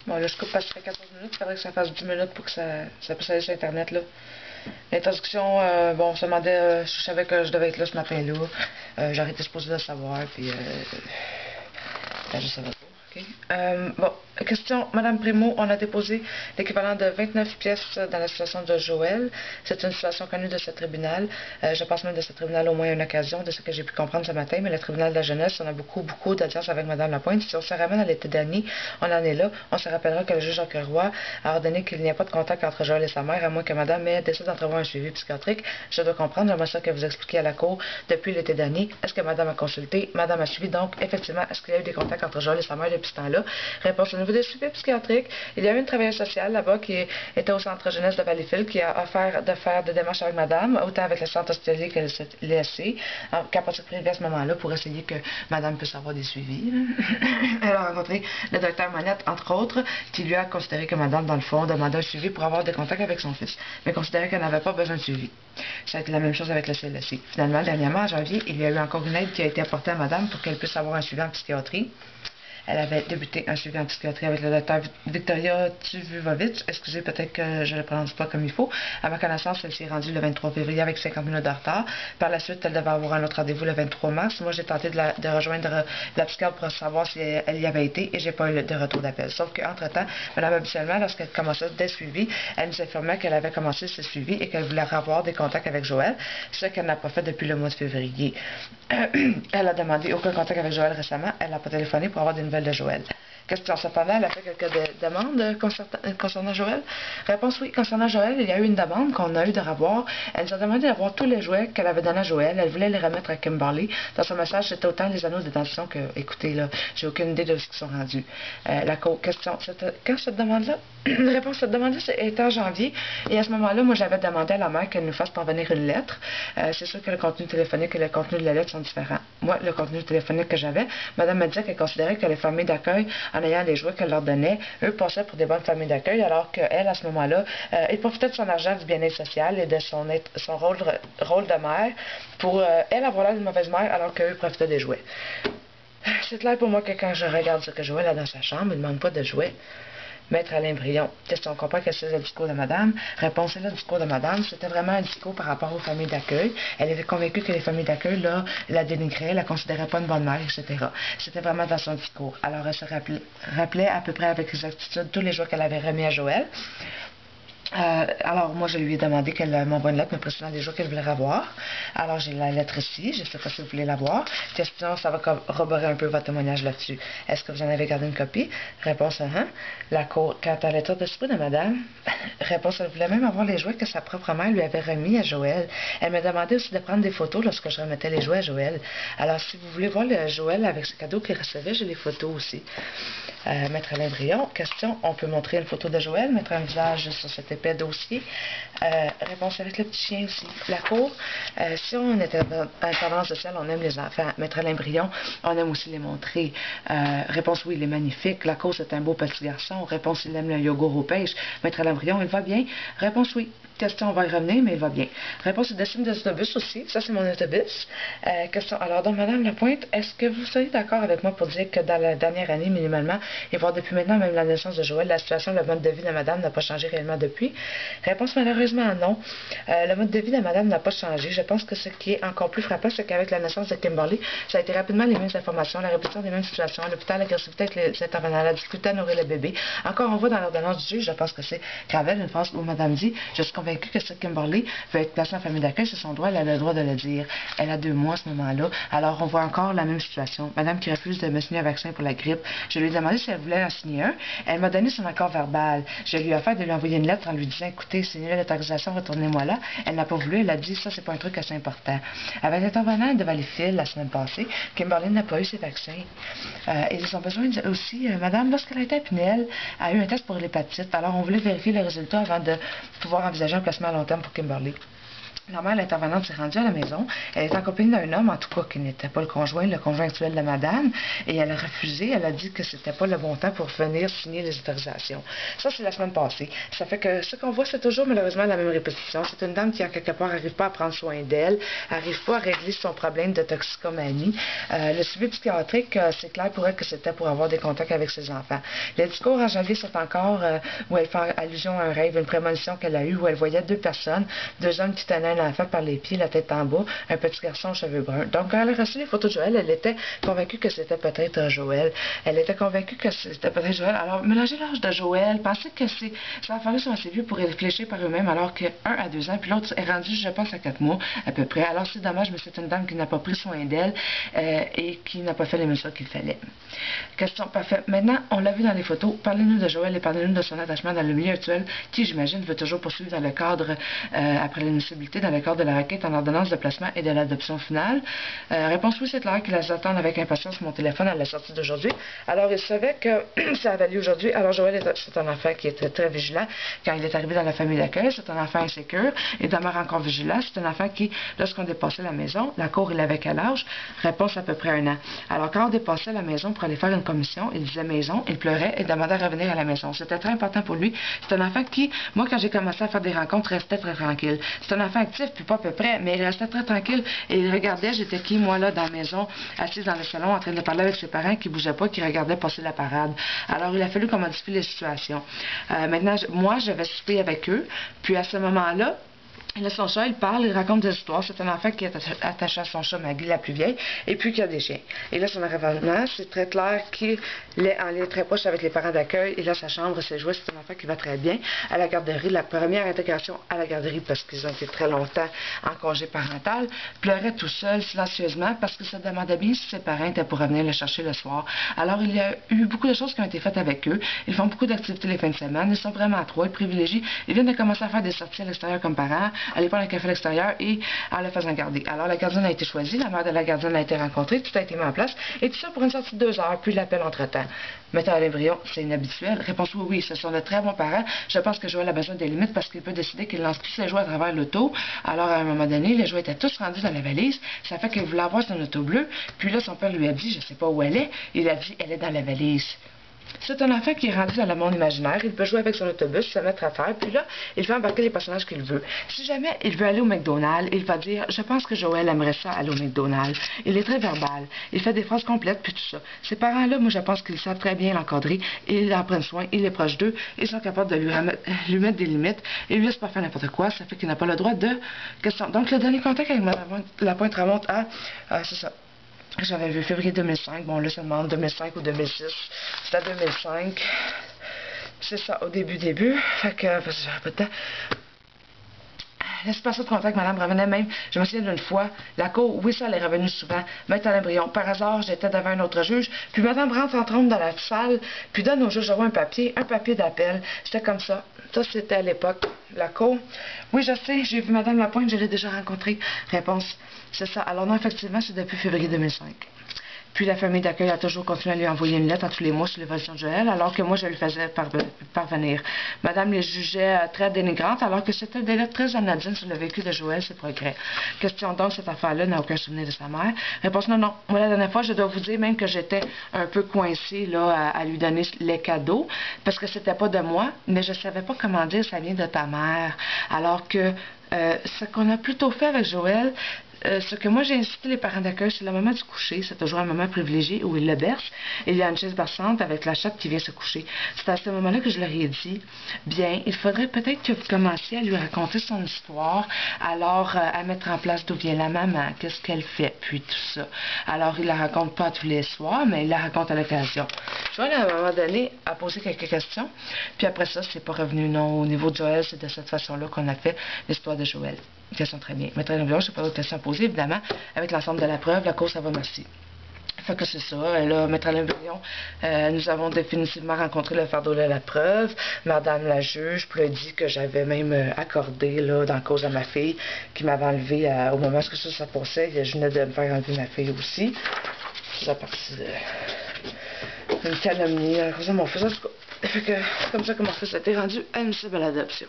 Bon, là, je coupe parce que ça fait 14 minutes. Il faudrait que ça fasse 10 minutes pour que ça puisse aller sur Internet, là. L'introduction, bon, on se demandait, je savais que je devais être là ce matin-là. J'aurais été supposée le savoir, puis ben, je savais pas. Okay. Bon, question, Madame Primo, on a déposé l'équivalent de 29 pièces dans la situation de Joël. C'est une situation connue de ce tribunal. Je pense même de ce tribunal au moins une occasion, de ce que j'ai pu comprendre ce matin, mais le tribunal de la jeunesse, on a beaucoup d'audiences avec Madame Lapointe. Si on se ramène à l'été dernier, on en est là. On se rappellera que le juge Roy a ordonné qu'il n'y a pas de contact entre Joël et sa mère, à moins que Madame décide d'entrevoir un suivi psychiatrique. Je dois comprendre, j'aimerais ça que vous expliquiez à la cour depuis l'été dernier. Est-ce que Madame a consulté? Madame a suivi, donc, effectivement, est-ce qu'il y a eu des contacts entre Joël et sa mère depuis ce temps-là? Réponse au niveau des suivis psychiatriques, il y a eu une travailleuse sociale là-bas qui était au centre jeunesse de Valleyfield qui a offert de faire des démarches avec Madame, autant avec le centre hospitalier que le LSC, capacité privée à ce moment-là pour essayer que Madame puisse avoir des suivis. Elle a rencontré le docteur Monette, entre autres, qui lui a considéré que Madame, dans le fond, demandait un suivi pour avoir des contacts avec son fils, mais considérait qu'elle n'avait pas besoin de suivi. Ça a été la même chose avec le CLSC. Finalement, dernièrement, en janvier, il y a eu encore une aide qui a été apportée à Madame pour qu'elle puisse avoir un suivi en psychiatrie. Elle avait débuté un suivi en psychiatrie avec le docteur Victoria Tuvuvovic. Excusez, peut-être que je ne le prononce pas comme il faut. À ma connaissance, elle s'est rendue le 23 février avec 50 minutes de retard. Par la suite, elle devait avoir un autre rendez-vous le 23 mars. Moi, j'ai tenté de rejoindre la psychiatre pour savoir si elle y avait été et j'ai pas eu de retour d'appel. Sauf qu'entre-temps, Madame, habituellement, lorsqu'elle commençait des suivis, elle nous informait qu'elle avait commencé ce suivi et qu'elle voulait avoir des contacts avec Joël, ce qu'elle n'a pas fait depuis le mois de février. Elle a demandé aucun contact avec Joël récemment. Elle n'a pas téléphoné pour avoir des nouvelles de Joël. Question, cependant, elle a fait quelques demandes concernant Joël. Réponse oui, concernant Joël, il y a eu une demande qu'on a eu de revoir. Elle nous a demandé d'avoir tous les jouets qu'elle avait donnés à Joël. Elle voulait les remettre à Kimberly. Dans son message, c'était autant les anneaux de détention que, écoutez, là, j'ai aucune idée de ce qu'ils sont rendus. Question, quand cette demande-là, réponse, cette demande-là était en janvier. Et à ce moment-là, moi, j'avais demandé à la mère qu'elle nous fasse parvenir une lettre. C'est sûr que le contenu téléphonique et le contenu de la lettre sont différents. Moi, le contenu téléphonique que j'avais, Madame me disait qu'elle considérait que les familles d'accueil, en ayant les jouets qu'elle leur donnait, eux passaient pour des bonnes familles d'accueil, alors qu'elle, à ce moment-là, elle profitait de son argent du bien-être social et de son rôle de mère pour, elle, avoir l'air d'une mauvaise mère, alors qu'eux profitaient des jouets. C'est clair pour moi que quand je regarde ce que Joël a dans sa chambre, il ne demande pas de jouets. Maître Alain Brion, question, on comprend que c'est le discours de Madame. Réponse, c'est le discours de Madame. C'était vraiment un discours par rapport aux familles d'accueil. Elle était convaincue que les familles d'accueil, là, la dénigraient, la considéraient pas une bonne mère, etc. C'était vraiment dans son discours. Alors, elle se rappelait à peu près avec exactitude tous les jours qu'elle avait remis à Joël. Alors, moi, je lui ai demandé qu'elle m'envoie une lettre me précisant les jours qu'elle voulait avoir. Alors, j'ai la lettre ici. Je sais pas si vous voulez la voir. Question, ça va corroborer un peu votre témoignage là-dessus. Est-ce que vous en avez gardé une copie? Réponse, La cour, quant à l'état d'esprit de Madame, réponse, elle voulait même avoir les jouets que sa propre mère lui avait remis à Joël. Elle me demandait aussi de prendre des photos lorsque je remettais les jouets à Joël. Alors, si vous voulez voir le Joël avec ses cadeaux qu'il recevait, j'ai les photos aussi. Maître Alain Brion, question, on peut montrer une photo de Joël, mettre un visage sur cet épais dossier. Réponse avec le petit chien aussi. La cour, si on était dans intervention sociale, on aime les enfants. Maître Alain Brion, on aime aussi les montrer. Réponse oui, il est magnifique. La cour, c'est un beau petit garçon. Réponse, il aime le yogourt aux pêches. Maître Alain Brion, il va bien. Réponse oui. Question, on va y revenir, mais il va bien. Réponse, il dessine des autobus aussi. Ça, c'est mon autobus. Question, alors, donc, Madame Lapointe, est-ce que vous seriez d'accord avec moi pour dire que dans la dernière année, minimalement, et voire depuis maintenant, même la naissance de Joël, la situation, le mode de vie de Madame n'a pas changé réellement depuis? Réponse, malheureusement, non. Le mode de vie de Madame n'a pas changé. Je pense que ce qui est encore plus frappant, c'est qu'avec la naissance de Kimberly, ça a été rapidement les mêmes informations, la répétition des mêmes situations, à l'hôpital, l'agressivité avec les intervenants, la difficulté à nourrir le bébé. Encore, on voit dans l'ordonnance du juge, je pense que c'est Gravel, une phrase où Madame dit, je suis convaincue que si Kimberly veut être placée en famille d'accueil, c'est son droit, elle a le droit de le dire. Elle a 2 mois à ce moment-là. Alors, on voit encore la même situation. Madame qui refuse de me signer un vaccin pour la grippe. Je lui ai demandé si elle voulait en signer un. Elle m'a donné son accord verbal. Je lui ai offert de lui envoyer une lettre en lui disant, écoutez, signez l'autorisation, retournez-moi là. Elle n'a pas voulu. Elle a dit, ça, c'est pas un truc assez important. Avec l'intervenant de Valleyfield la semaine passée, Kimberly n'a pas eu ses vaccins. Ils ont besoin aussi, Madame, lorsqu'elle a été à Pinel, a eu un test pour l'hépatite. Alors, on voulait vérifier le résultat avant de pouvoir envisager un placement à long terme pour Kimberly. La mère, l'intervenante, s'est rendue à la maison. Elle était en compagnie d'un homme, en tout cas, qui n'était pas le conjoint actuel de madame. Et elle a refusé. Elle a dit que c'était pas le bon temps pour venir signer les autorisations. Ça, c'est la semaine passée. Ça fait que ce qu'on voit, c'est toujours malheureusement la même répétition. C'est une dame qui, en quelque part, n'arrive pas à prendre soin d'elle, n'arrive pas à régler son problème de toxicomanie. Le suivi psychiatrique, c'est clair pour elle que c'était pour avoir des contacts avec ses enfants. Le discours en janvier, c'est encore où elle fait allusion à un rêve, une prémonition qu'elle a eue, où elle voyait deux personnes, deux hommes qui tenaient un enfant par les pieds, la tête en bas, un petit garçon aux cheveux bruns. Donc, quand elle a reçu les photos de Joël, elle était convaincue que c'était peut-être Joël. Elle était convaincue que c'était peut-être Joël. Alors, mélanger l'âge de Joël, penser que ça va falloir sont assez vieux pour réfléchir par eux-mêmes, alors qu'un a 2 ans, puis l'autre est rendu, je pense, à 4 mois, à peu près. Alors, c'est dommage, mais c'est une dame qui n'a pas pris soin d'elle et qui n'a pas fait les mesures qu'il fallait. Question parfaite. Maintenant, on l'a vu dans les photos. Parlez-nous de Joël et parlez-nous de son attachement dans le milieu actuel, qui, j'imagine, veut toujours poursuivre dans le cadre, après l'admissibilité, dans le cadre de la requête en ordonnance de placement et de l'adoption finale. Réponse oui, c'est clair qu'il les attend avec impatience mon téléphone à la sortie d'aujourd'hui. Alors, il savait que ça avait lieu aujourd'hui. Alors, Joël, c'est un enfant qui était très vigilant quand il est arrivé dans la famille d'accueil. C'est un enfant insécure et demeure encore vigilant. C'est un enfant qui, lorsqu'on dépassait la maison, la cour, il avait quel âge? Réponse à peu près 1 an. Alors, quand on dépassait la maison pour aller faire une commission, il disait maison, il pleurait et demandait à revenir à la maison. C'était très important pour lui. C'est un enfant qui, moi, quand j'ai commencé à faire des rencontres, restait très tranquille. C'est un enfant actif, puis pas à peu près, mais il restait très tranquille et il regardait, j'étais qui, moi, là, dans la maison, assise dans le salon, en train de parler avec ses parents qui bougeaient pas, qui regardaient passer la parade. Alors, il a fallu qu'on modifie les situations. Maintenant, moi, je vais souper avec eux, puis à ce moment-là, là, son chat, il parle, il raconte des histoires. C'est un enfant qui est attaché à son chat, Maggie, la plus vieille, et puis qui a des chiens. Et là, son arrivement, c'est très clair qu'il est en lien très proche avec les parents d'accueil. Et là, sa chambre, ses jouets, c'est un enfant qui va très bien. À la garderie, la première intégration à la garderie, parce qu'ils ont été très longtemps en congé parental, pleurait tout seul, silencieusement, parce que se demandait bien si ses parents étaient pour revenir le chercher le soir. Alors, il y a eu beaucoup de choses qui ont été faites avec eux. Ils font beaucoup d'activités les fins de semaine. Ils sont vraiment à 3, ils privilégient. Ils viennent de commencer à faire des sorties à l'extérieur comme parents, aller prendre un café à l'extérieur et en le faisant garder. Alors, la gardienne a été choisie, la mère de la gardienne a été rencontrée, tout a été mis en place, et tout ça pour une sortie de 2 heures, puis l'appel entre-temps. Mettant à l'embryon, c'est inhabituel. Réponse oui, oui, ce sont de très bons parents. Je pense que Joël a besoin des limites parce qu'il peut décider qu'il lance tous ses jouets à travers l'auto. Alors, à un moment donné, les jouets étaient tous rendus dans la valise. Ça fait qu'il voulait avoir son auto bleue. Puis là, son père lui a dit, je sais pas où elle est. Il a dit, elle est dans la valise. C'est un enfant qui est rendu dans le monde imaginaire. Il peut jouer avec son autobus, se mettre à terre, puis là, il peut embarquer les personnages qu'il veut. Si jamais il veut aller au McDonald's, il va dire « Je pense que Joël aimerait ça aller au McDonald's ». Il est très verbal. Il fait des phrases complètes, puis tout ça. Ces parents-là, moi, je pense qu'ils savent très bien l'encadrer. Ils en prennent soin, il est proche d'eux. Ils sont capables de lui mettre des limites. Ils lui laissent pas faire n'importe quoi. Ça fait qu'il n'a pas le droit de question. Donc, le dernier contact avec Mme Lapointe remonte à... c'est ça. J'avais vu février 2005. Bon, là, ça demande 2005 ou 2006. C'était 2005. C'est ça, au début. Fait que, parce que j'avais pas de temps. L'espace de contact, madame revenait même. Je me souviens d'une fois, la cour, oui, ça, elle est revenue souvent, mettre à l'embryon. Par hasard, j'étais devant un autre juge, puis madame rentre en trompe dans la salle, puis donne au juge un papier d'appel. C'était comme ça. Ça, c'était à l'époque. La cour. Oui, je sais, j'ai vu madame Lapointe, je l'ai déjà rencontrée. Réponse, c'est ça. Alors non, effectivement, c'est depuis février 2005. Puis la famille d'accueil a toujours continué à lui envoyer une lettre en tous les mois sur l'évolution de Joël, alors que moi, je lui faisais parvenir. Madame les jugeait très dénigrantes, alors que c'était des lettres très anodines sur le vécu de Joël, ses progrès. Question donc, cette affaire-là n'a aucun souvenir de sa mère. Réponse non, non. Moi, la dernière fois, je dois vous dire même que j'étais un peu coincée là, à lui donner les cadeaux, parce que c'était pas de moi, mais je savais pas comment dire ça vient de ta mère. Alors que ce qu'on a plutôt fait avec Joël, ce que moi j'ai incité les parents d'accueil, c'est le moment du coucher. C'est toujours un moment privilégié où il le berce. Et il y a une chaise berçante avec la chatte qui vient se coucher. C'est à ce moment-là que je leur ai dit, bien, il faudrait peut-être que vous commenciez à lui raconter son histoire, alors à mettre en place d'où vient la maman, qu'est-ce qu'elle fait, puis tout ça. Alors il la raconte pas tous les soirs, mais il la raconte à l'occasion. Joël, à un moment donné, a posé quelques questions. Puis après ça, c'est pas revenu, non. Au niveau de Joël, c'est de cette façon-là qu'on a fait l'histoire de Joël. Question très bien. Maître Léon, je n'ai pas d'autres questions à poser, évidemment. Avec l'ensemble de la preuve, la cause, ça va, merci. Fait que c'est ça. Là, Maître Léon, nous avons définitivement rencontré le fardeau de la preuve. Madame la juge puis a dit que j'avais même accordé, là, dans la cause à ma fille, qui m'avait enlevé au moment où ça passait. Je venais de me faire enlever ma fille aussi. C'est la partie d'une calomnie à cause de mon fils. Fait que, comme ça que mon fils a été rendu admissible à l'adoption.